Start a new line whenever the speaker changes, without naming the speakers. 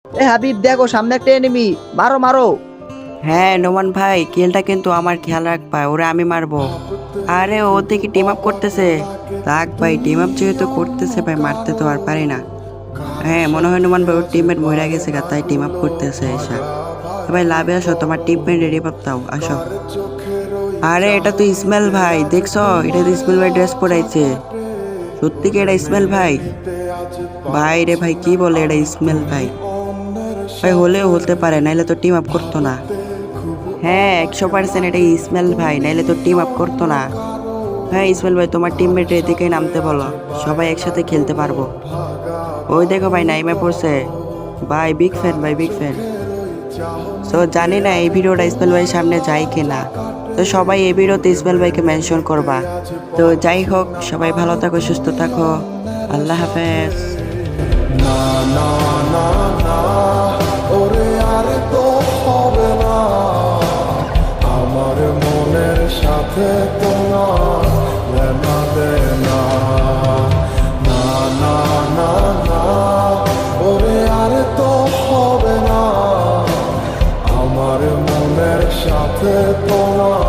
এ হাবিব দেখো সামনে একটা এনিমি, মারো মারো।
হ্যাঁ নোমান ভাই, কিলটা কিন্তু আমার খেয়াল রাখবা, ওরে আমি মারবো। আরে ও দেখি টিম আপ করতেছে। থাক ভাই, টিম আপ যেহেতু করতেছে ভাই, মারতে তো আর পারি না। হ্যাঁ মনে হয় নোমান ভাই ওর টিমমেট মরে গেছে গা, তাই টিম আপ করতেছে এসা। ভাই লাভে আসো, তোমার টিমমেট রেডি দাও, আসো। আরে এটা তো ইসমাইল ভাই, দেখছো? এটা তো ইসমাইল ভাই ড্রেস পরাইছে। সত্যি কি এটা ইসমাইল ভাই? ভাই রে ভাই, কি বলে এটা ইসমাইল ভাই? ভাই হলেও হতে পারে, নাইলে তো টিম আপ করতো না। হ্যাঁ 100% এটা ইসমাইল ভাই, নাইলে তো টিম আপ করতো না। হ্যাঁ ইসমাইল ভাই, তোমার টিমমেট এদিকে নামতে বলো, সবাই একসাথে খেলতে পারবো। ওই দেখো ভাই নাইমে পড়ছে। ভাই বিগ ফ্যান, ভাই বিগ ফ্যান। সো জানি না এই ভিডিওটা ইসমাইল ভাইয়ের সামনে যায় কিনা। তো সবাই এই ভিডিওতে ইসমাইল ভাইকে মেনশন করবা। তো যাই হোক, সবাই ভালো থাকো, সুস্থ থাকো। আল্লাহ হাফেজ।
না না না না, ওরে আর তো হবে না, আমার মনের সাথে তোমার লেনা দেনা। না না না না, ওরে আর তো হবে না, আমার মনের সাথে তোমার